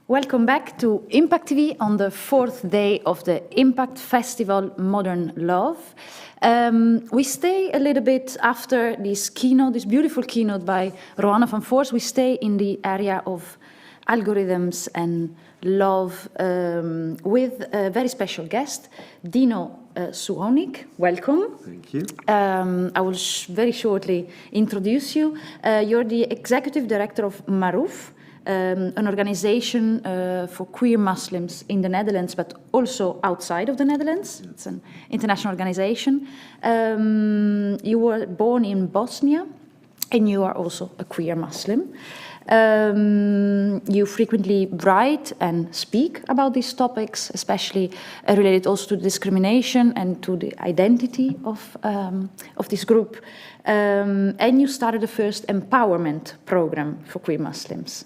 Welcome back to IMPAKT TV on the fourth day of the IMPAKT Festival Modern Love. We stay a little bit after this keynote, this beautiful keynote by Roanna van Voorst. We stay in the area of algorithms and love with a very special guest, Dino Suhonic. Welcome. Thank you. I will very shortly introduce you. You're the executive director of Maruf, an organization for queer Muslims in the Netherlands, but also outside of the Netherlands. It's an international organization. You were born in Bosnia, and you are also a queer Muslim. You frequently write and speak about these topics, especially related also to discrimination and to the identity of this group. And you started the first empowerment program for queer Muslims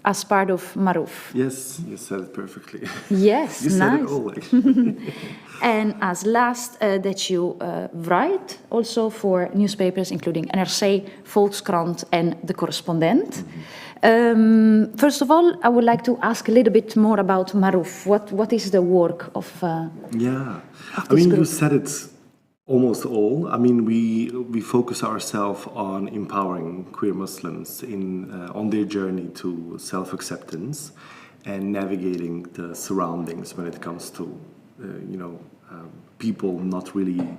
as part of Maruf. Yes, you said it perfectly. Yes, you nice. said it all, actually. And as last, that you write also for newspapers, including NRC, Volkskrant, and The Correspondent. First of all, I would like to ask a little bit more about Maruf. What is the work of this group? You said it almost all. I mean, we focus ourselves on empowering queer Muslims on their journey to self-acceptance and navigating the surroundings when it comes to people not really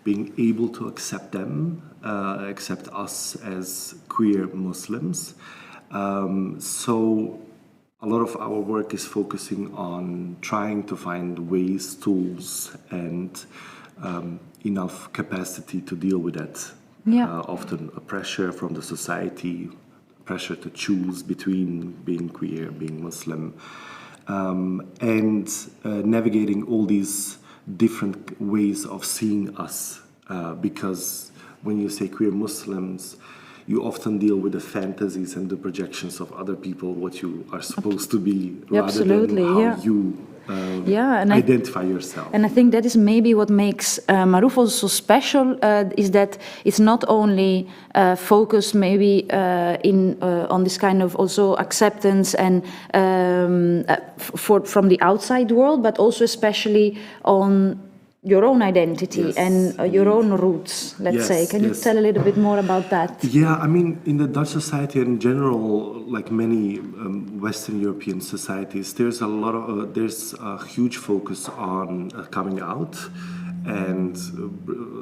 being able to accept them, accept us as queer Muslims. So a lot of our work is focusing on trying to find ways, tools, and enough capacity to deal with that. Yeah. Often a pressure from the society, pressure to choose between being queer, being Muslim, and navigating all these different ways of seeing us. Because when you say queer Muslims, you often deal with the fantasies and the projections of other people, what you are supposed to be, rather than how you identify yourself. And I think that is maybe what makes Maruf also special, is that it's not only focused maybe on this kind of also acceptance and from the outside world, but also especially on your own identity and your own roots, let's say. Can you tell a little bit more about that? Yeah, I mean, in the Dutch society in general, like many Western European societies, there's a huge focus on coming out and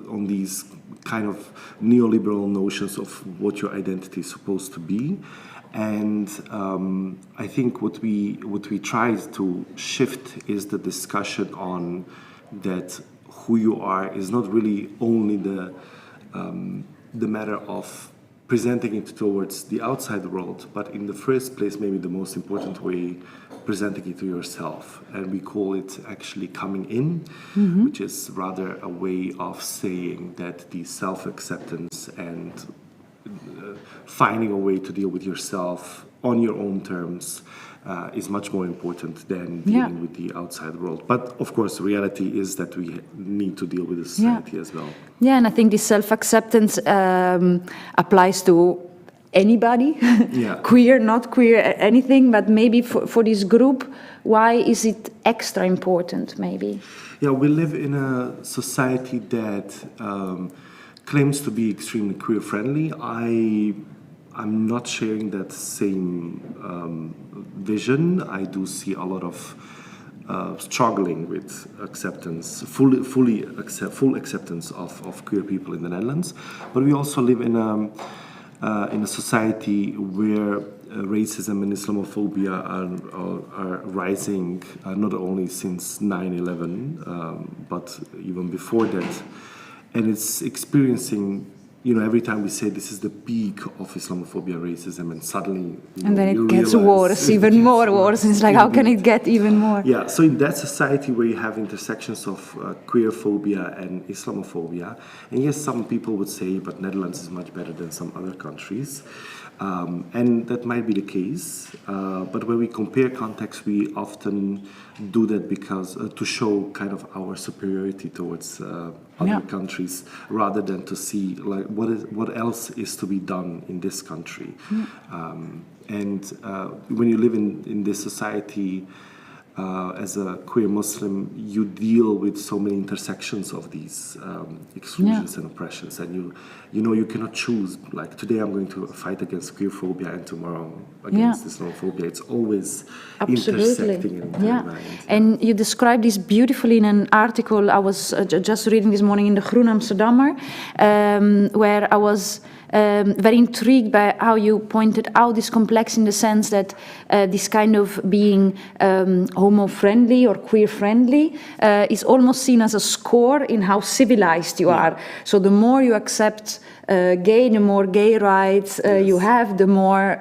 on these kind of neoliberal notions of what your identity is supposed to be. And I think what we try to shift is the discussion on that who you are is not really only the matter of presenting it towards the outside world, but in the first place, maybe the most important way, presenting it to yourself. And we call it actually coming in, which is rather a way of saying that the self-acceptance and finding a way to deal with yourself on your own terms is much more important than dealing with the outside world. But of course, the reality is that we need to deal with the society as well. Yeah, and I think this self-acceptance applies to anybody, queer, not queer, anything, but maybe for this group, why is it extra important, maybe? Yeah, we live in a society that claims to be extremely queer-friendly. I'm not sharing that same vision. I do see a lot of struggling with acceptance, full acceptance of queer people in the Netherlands. But we also live in a society where racism and Islamophobia are rising, not only since 9/11, but even before that. And it's experiencing, every time we say this is the peak of Islamophobia, racism, and suddenly... and then it gets worse, even more worse. And it's like, how can it get even more? Yeah, so in that society where you have intersections of queerphobia and Islamophobia, and yes, some people would say, but Netherlands is much better than some other countries. And that might be the case, but when we compare contexts, we often do that because to show kind of our superiority towards other countries, rather than to see like what else is to be done in this country. And when you live in this society as a queer Muslim, you deal with so many intersections of these exclusions and oppressions, and you cannot choose. Like today, I'm going to fight against queerphobia, and tomorrow against Islamophobia. It's always intersecting and intertwined. And you described this beautifully in an article I was just reading this morning in the Groen Amsterdammer, where I was very intrigued by how you pointed out this complex in the sense that this kind of being homo-friendly or queer-friendly is almost seen as a score in how civilized you are. So the more you accept gay, the more gay rights you have, the more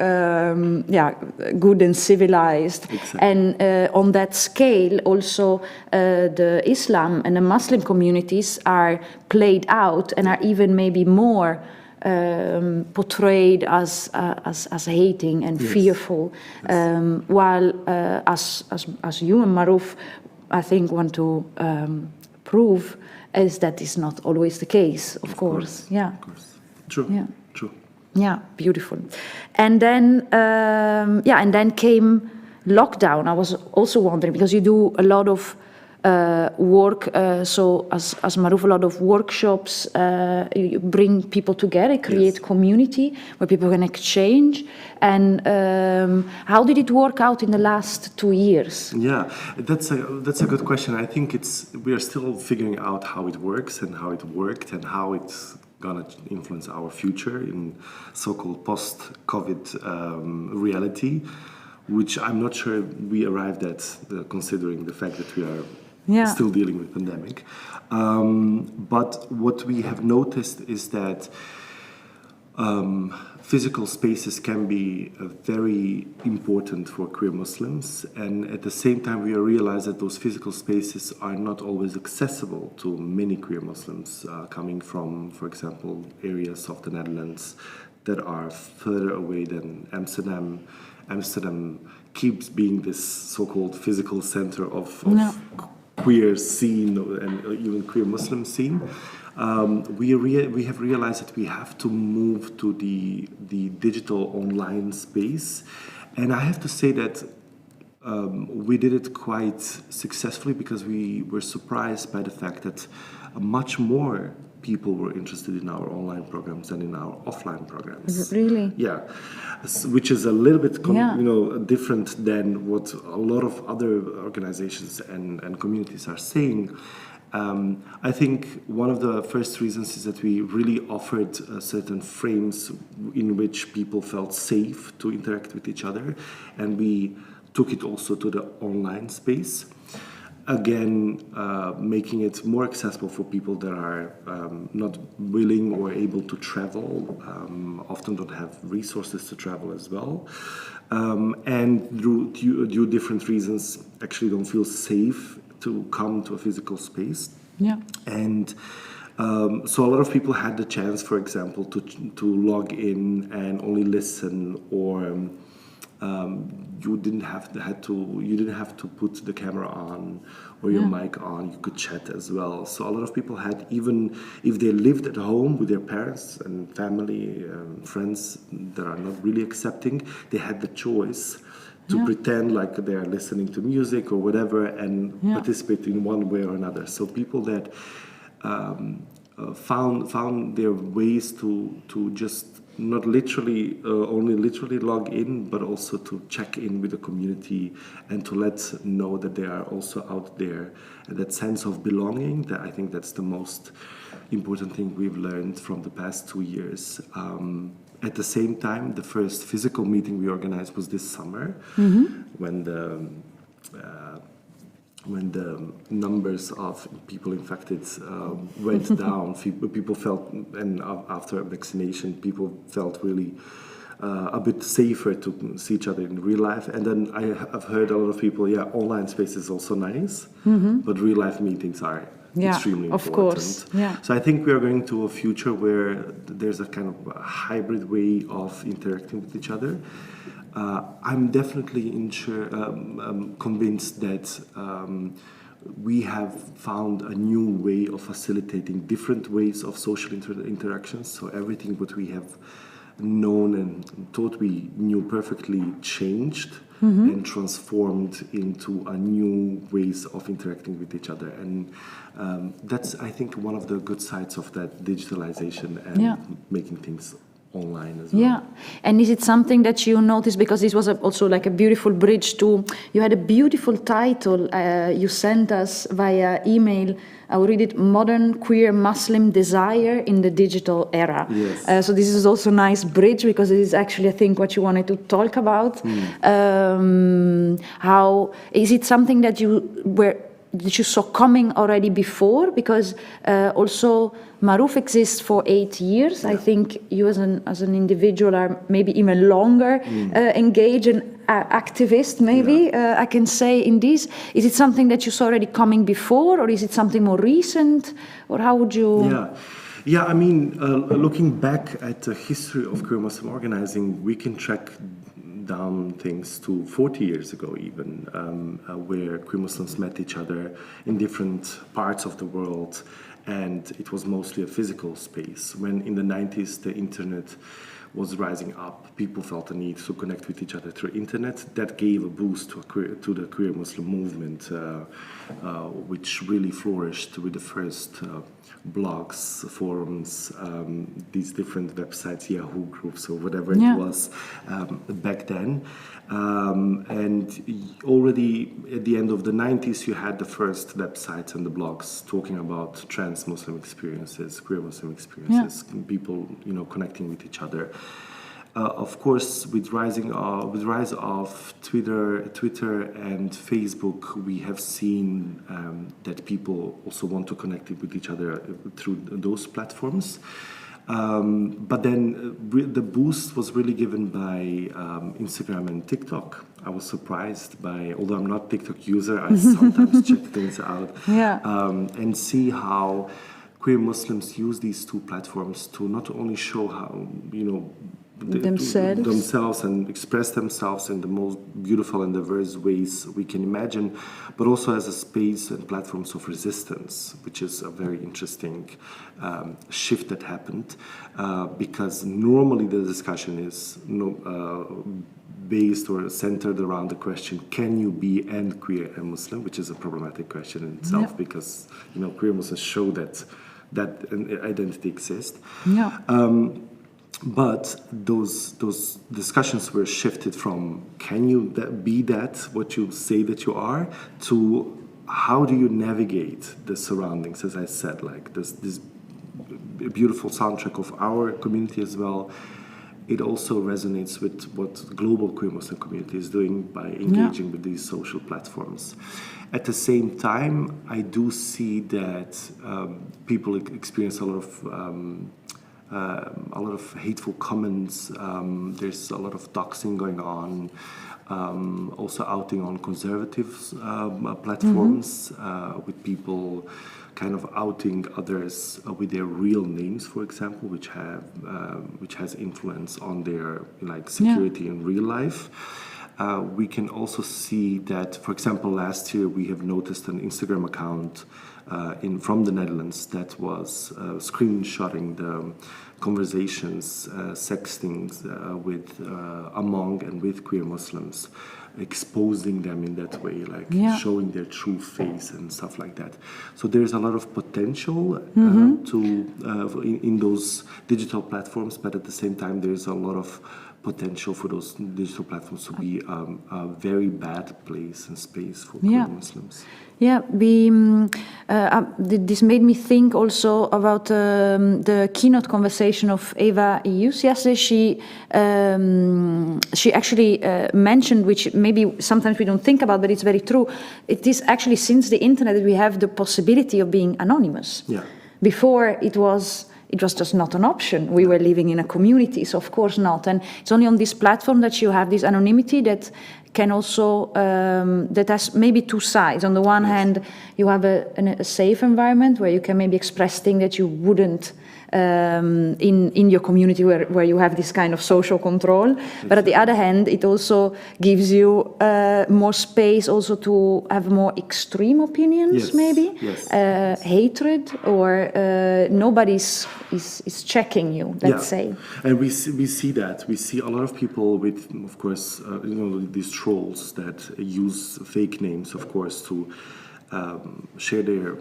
good and civilized. Exactly. And on that scale, also the Islam and the Muslim communities are played out and are even maybe more portrayed as hating and fearful, while as you and Maruf, I think, want to prove is that is not always the case. Of course. Yeah. Of course. True. Yeah. True. Yeah. Beautiful. And then and then came lockdown. I was also wondering, because you do a lot of work, so as Maruf, a lot of workshops, you bring people together, create community where people can exchange. And how did it work out in the last 2 years? Yeah, that's a good question. I think we are still figuring out how it works and how it worked and how it's gonna influence our future in so-called post-COVID reality, which I'm not sure we arrived at, considering the fact that we are still dealing with pandemic. But what we have noticed is that physical spaces can be very important for queer Muslims, and at the same time we realize that those physical spaces are not always accessible to many queer Muslims coming from, for example, areas of the Netherlands that are further away than Amsterdam. Amsterdam keeps being this so-called physical center of queer scene and even queer Muslim scene. We have realized that we have to move to the digital online space, and I have to say that we did it quite successfully, because we were surprised by the fact that much more people were interested in our online programs than in our offline programs. Is it really? Yeah, which is a little bit different than what a lot of other organizations and communities are saying. I think one of the first reasons is that we really offered certain frames in which people felt safe to interact with each other, and we took it also to the online space. Again, making it more accessible for people that are not willing or able to travel, often don't have resources to travel as well, and due different reasons actually don't feel safe to come to a physical space. Yeah. And so a lot of people had the chance, for example, to log in and only listen, or you didn't have to put the camera on or your mic on. You could chat as well. So a lot of people had, even if they lived at home with their parents and family, friends that are not really accepting, they had the choice to pretend like they are listening to music or whatever and participate in one way or another. So people that found their ways to just not literally only literally log in, but also to check in with the community and to let know that they are also out there. And that sense of belonging, that I think that's the most important thing we've learned from the past 2 years. At the same time, the first physical meeting we organized was this summer, when the numbers of people infected went down. People felt, and after vaccination, people felt really a bit safer to see each other in real life. And then I've heard a lot of people, online space is also nice, but real life meetings are extremely important. Of course. Yeah. So I think we are going to a future where there's a kind of a hybrid way of interacting with each other. I'm definitely convinced that we have found a new way of facilitating different ways of social interactions. So everything what we have known and thought we knew perfectly changed and transformed into a new ways of interacting with each other. And that's, I think, one of the good sides of that digitalization and making things online as well. Yeah, and is it something that you noticed, because this was also like a beautiful bridge to, you had a beautiful title you sent us via email. I will read it: Modern Queer Muslim Desire in the Digital Era. Yes. So this is also a nice bridge, because it is actually, I think, what you wanted to talk about. How is it something that you saw coming already before? Because also Maruf exists for 8 years. I think you as an individual are maybe even longer engaged and activist, maybe I can say, in this. Is it something that you saw already coming before, or is it something more recent, or how would you... Yeah, I mean, looking back at the history of queer Muslim organizing, we can track down things to 40 years ago even, where queer Muslims met each other in different parts of the world, and it was mostly a physical space. When in the 90s the internet was rising up, people felt a need to connect with each other through internet. That gave a boost to the queer Muslim movement, which really flourished with the first blogs, forums, these different websites, Yahoo groups, or whatever it was back then. And already at the end of the 90s, you had the first websites and the blogs talking about trans Muslim experiences, queer Muslim experiences, people, connecting with each other. Of course, with rise of Twitter and Facebook, we have seen that people also want to connect with each other through those platforms. But then the boost was really given by Instagram and TikTok. I was surprised by, although I'm not a TikTok user, I sometimes check things out and see how queer Muslims use these two platforms to not only show how, themselves and express themselves in the most beautiful and diverse ways we can imagine, but also as a space and platforms of resistance, which is a very interesting shift that happened, because normally the discussion is based or centered around the question, can you be and queer and Muslim, which is a problematic question in itself, because queer Muslims show that identity exists. But those discussions were shifted from, can you be that, what you say that you are, to how do you navigate the surroundings, as I said, like this beautiful soundtrack of our community as well. It also resonates with what global queer Muslim community is doing by engaging with these social platforms. At the same time, I do see that people experience a lot of hateful comments. There's a lot of doxing going on, also outing on conservative platforms, with people kind of outing others with their real names, for example, which has influence on their security in real life. We can also see that, for example, last year we have noticed an Instagram account from the Netherlands that was screenshotting the conversations, sextings among and with queer Muslims, exposing them in that way, showing their true face and stuff like that. So there's a lot of potential in those digital platforms, but at the same time there's a lot of potential for those digital platforms to be a very bad place and space for queer Muslims. Yeah, this made me think also about the keynote conversation of Eva Ius yesterday. She actually mentioned, which maybe sometimes we don't think about, but it's very true. It is actually since the internet that we have the possibility of being anonymous. Yeah. Before it was just not an option. We were living in a community, so of course not. And it's only on this platform that you have this anonymity that can also, that has maybe two sides. On the one hand, you have a safe environment where you can maybe express things that you wouldn't in your community where you have this kind of social control. But at the other hand, it also gives you more space also to have more extreme opinions, maybe. Hatred, or nobody's is checking you, let's say. And we see that. We see a lot of people with, of course, these trolls that use fake names, of course, to share their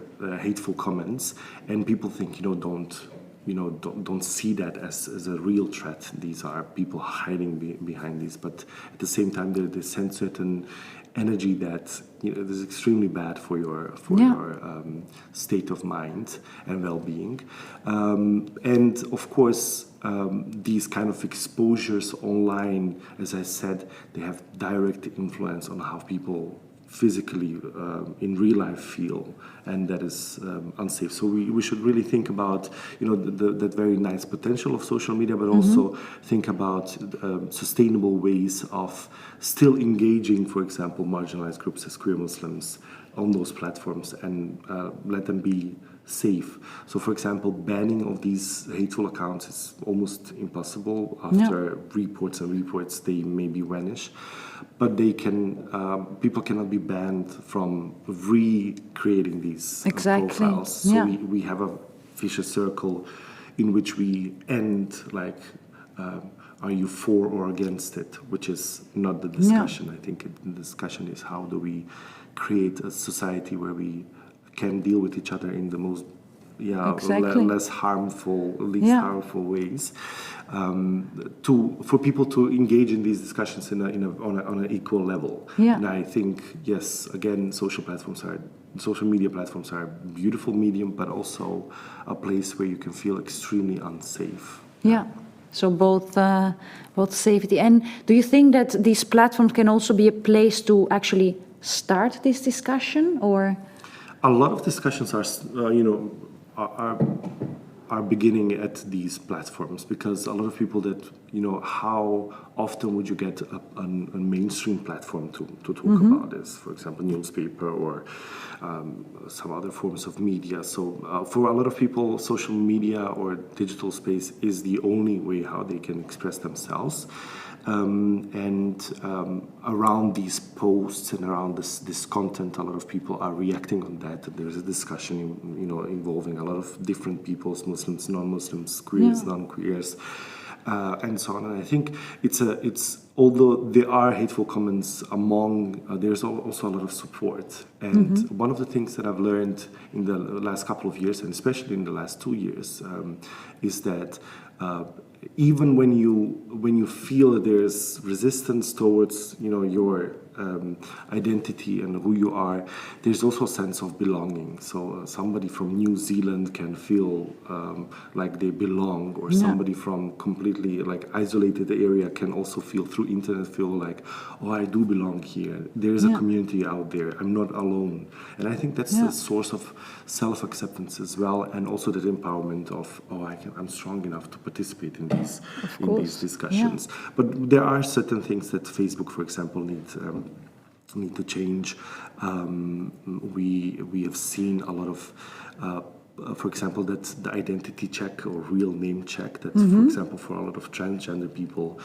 hateful comments, and people think, don't see that as a real threat. These are people hiding behind these, but at the same time, they send certain energy that is extremely bad for your state of mind and well-being. And of course, these kind of exposures online, as I said, they have direct influence on how people physically in real life feel, and that is unsafe. So we should really think about that very nice potential of social media, but also think about sustainable ways of still engaging, for example, marginalized groups as queer Muslims on those platforms, and let them be safe. So, for example, banning of these hateful accounts is almost impossible. After reports and reports, they maybe vanish. But they can. People cannot be banned from recreating these profiles. So we have a vicious circle in which we end like, are you for or against it? Which is not the discussion. I think the discussion is how do we create a society where we can deal with each other in the most least harmful ways, for people to engage in these discussions on an equal level. And I think, yes, again, social media platforms are a beautiful medium, but also a place where you can feel extremely unsafe. So both safety. And do you think that these platforms can also be a place to actually start this discussion, or? A lot of discussions are beginning at these platforms, because a lot of people that, how often would you get a mainstream platform to talk about this, for example, newspaper or some other forms of media. So for a lot of people, social media or digital space is the only way how they can express themselves. Around these posts and around this content, a lot of people are reacting on that. There's a discussion, involving a lot of different peoples, Muslims, non-Muslims, queers, non-queers, and so on. And I think it's although there are hateful comments among, there's also a lot of support. And one of the things that I've learned in the last couple of years, and especially in the last 2 years, is that even when you feel that there's resistance towards your identity and who you are, there's also a sense of belonging. So somebody from New Zealand can feel like they belong, or somebody from completely like isolated area can also feel through internet like, oh, I do belong here. There is a community out there. I'm not alone. And I think that's the source of self-acceptance as well, and also that empowerment of, oh, I'm strong enough to participate in these discussions. But there are certain things that Facebook, for example, need to change. We have seen a lot of, for example, that the identity check or real name check that, for example, for a lot of transgender people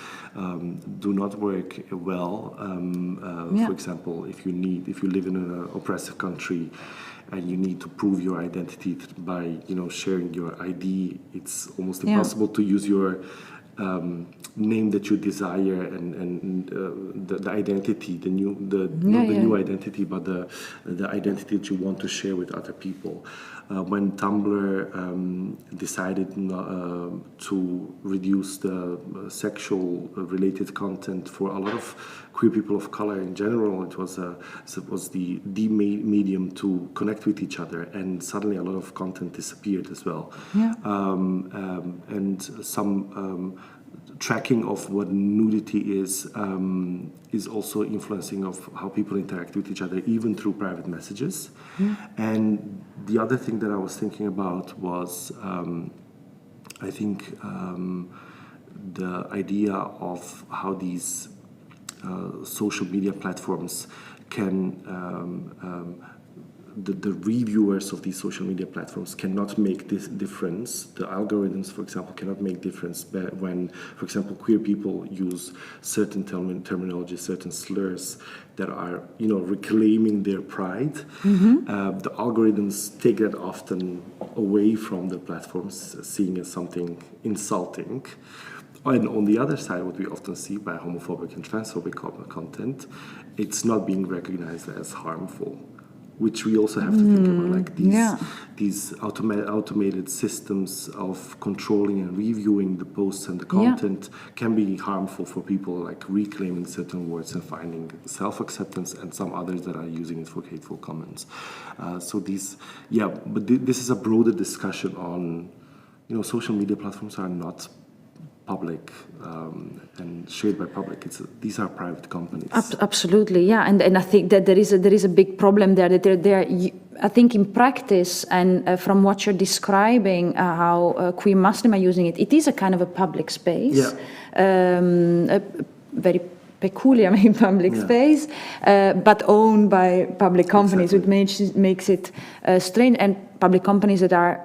do not work well. For example, if you live in an oppressive country and you need to prove your identity by sharing your ID, it's almost impossible to use your name that you desire and the identity, not the new identity, but the identity that you want to share with other people. When Tumblr decided to reduce the sexual related content for a lot of queer people of color in general, it was the medium to connect with each other, and suddenly a lot of content disappeared as well. And some tracking of what nudity is also influencing of how people interact with each other, even through private messages. And the other thing that I was thinking about was, I think, the idea of how these social media platforms can the reviewers of these social media platforms cannot make this difference. The algorithms, for example, cannot make difference when, for example, queer people use certain terminology, certain slurs that are, reclaiming their pride. The algorithms take that often away from the platforms, seeing as something insulting. And on the other side, what we often see by homophobic and transphobic content, it's not being recognized as harmful, which we also have to think about, like these automated systems of controlling and reviewing the posts and the content can be harmful for people, like reclaiming certain words and finding self-acceptance, and some others that are using it for hateful comments. This is a broader discussion on, social media platforms are not public and shared by public. These are private companies. Absolutely, yeah, and I think that there is a big problem there. That there I think in practice, and from what you're describing, how queer Muslim are using it, it is a kind of a public space, a very peculiar public space, but owned by public companies, which makes it strange. And public companies that are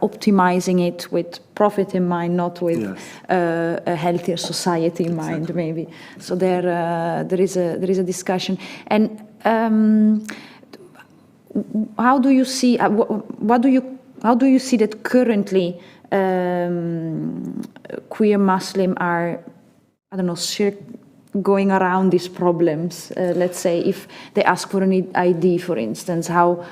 optimizing it with profit in mind, not with a healthier society in mind, maybe. So there is a discussion. And how do you see? How do you see that currently queer Muslim are, I don't know, going around these problems? Let's say if they ask for an ID, for instance, how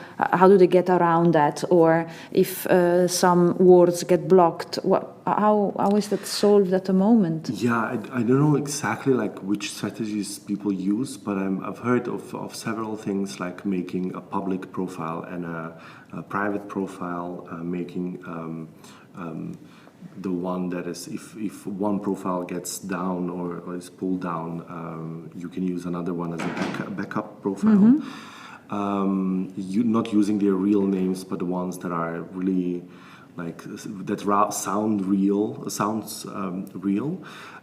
do they get around that? Or if some words get blocked, how is that solved at the moment? Yeah, I don't know exactly like which strategies people use, but I've heard of several things, like making a public profile and a private profile, making the one that is, if one profile gets down or is pulled down, you can use another one as a backup profile. You not using their real names, but the ones that are really like that sounds real,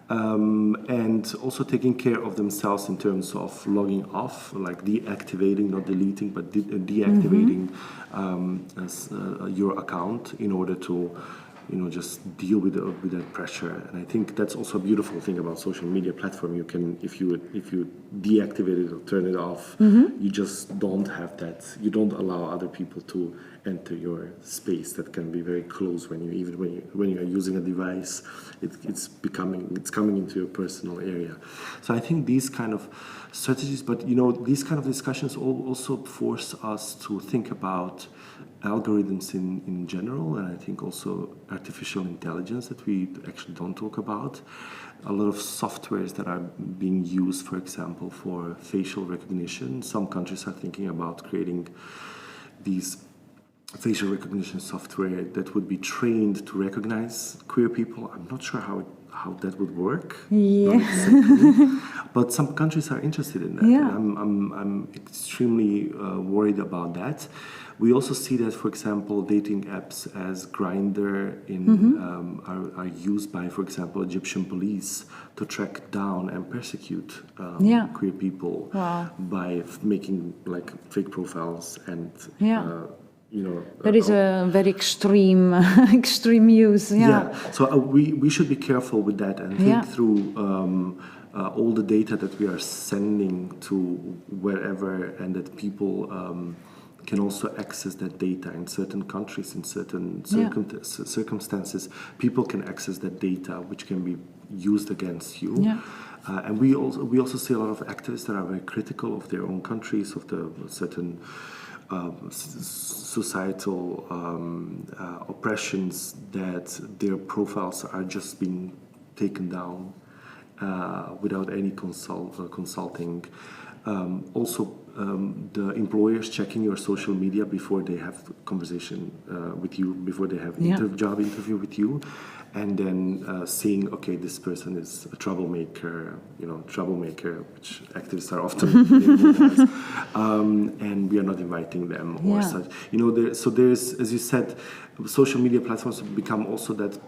and also taking care of themselves in terms of logging off, like deactivating, not deleting, but deactivating your account in order to just deal with that pressure. And I think that's also a beautiful thing about social media platform. You can, if you deactivate it or turn it off, you just don't have that. You don't allow other people to enter your space. That can be very close when you are using a device. It's coming into your personal area. So I think these kind of strategies, but these kind of discussions also force us to think about algorithms in general, and I think also artificial intelligence that we actually don't talk about. A lot of softwares that are being used, for example, for facial recognition. Some countries are thinking about creating these facial recognition software that would be trained to recognize queer people. I'm not sure how that would work. Yeah. But some countries are interested in that. Yeah. And I'm extremely worried about that. We also see that, for example, dating apps as Grindr are used by, for example, Egyptian police to track down and persecute queer people by making like fake profiles and. There is a very extreme use. So we should be careful with that and think through all the data that we are sending to wherever, and that people can also access that data in certain countries, in certain circumstances. People can access that data, which can be used against you. And we also see a lot of activists that are very critical of their own countries, of the certain societal oppressions, that their profiles are just being taken down without any consulting. Also, the employers checking your social media before they have conversation with you, before they have job interview with you, and then seeing, okay, this person is a troublemaker, which activists are often labeled as, and we are not inviting them or such. So there's, as you said, social media platforms have become also that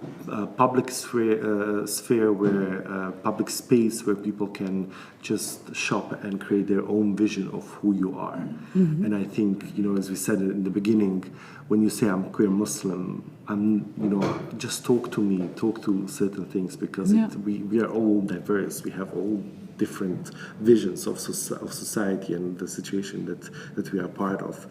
public sphere where public space where people can just shop and create their own vision of who you are. And I think, as we said in the beginning, when you say I'm queer Muslim, just talk to certain things, because we are all diverse. We have all different visions of society and the situation that we are part of.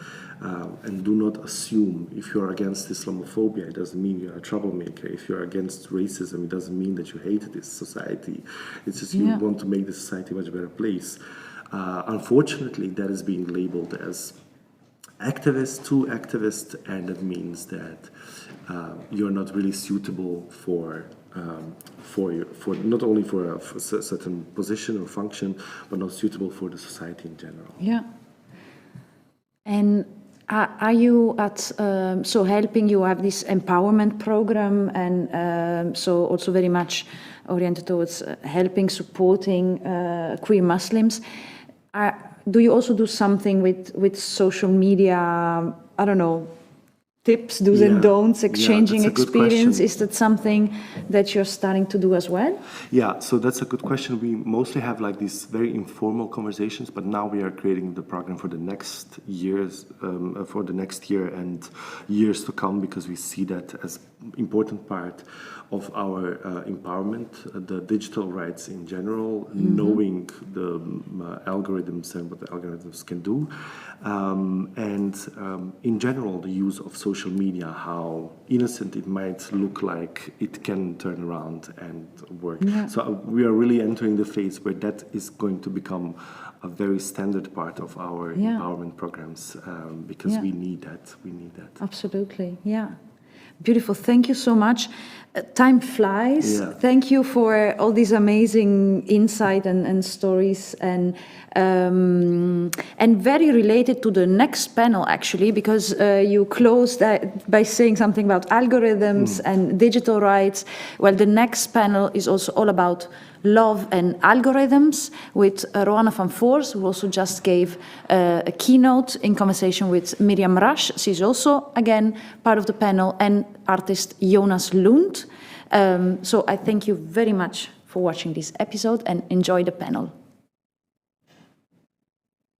And do not assume if you're against Islamophobia, it doesn't mean you're a troublemaker. If you're against racism, it doesn't mean that you hate this society. It's just you want to make the society a much better place. Unfortunately, that is being labeled as too activist, and that means that you're not really suitable for not only for a certain position or function, but not suitable for the society in general. Yeah. And are you helping? You have this empowerment program, and so also very much oriented towards helping, supporting queer Muslims. Do you also do something with social media? I don't know, tips, do's and don'ts, exchanging experience? Is that something that you're starting to do as well? Yeah, so that's a good question. We mostly have like these very informal conversations, but now we are creating the program for the next years, for the next year and years to come, because we see that as important part of our empowerment, the digital rights in general, knowing the algorithms and what the algorithms can do, and in general the use of social media, how innocent it might look like, it can turn around and work. So we are really entering the phase where that is going to become a very standard part of our empowerment programs, because we need that. Absolutely, yeah. Beautiful. Thank you so much. Time flies. Yeah. Thank you for all these amazing insight and stories, and very related to the next panel, actually, because you closed by saying something about algorithms and digital rights. Well, the next panel is also all about love and algorithms, with Roanna van Voors, who also just gave a keynote in conversation with Miriam Rasch. She's also, again, part of the panel, and artist Jonas Lund. So I thank you very much for watching this episode, and enjoy the panel.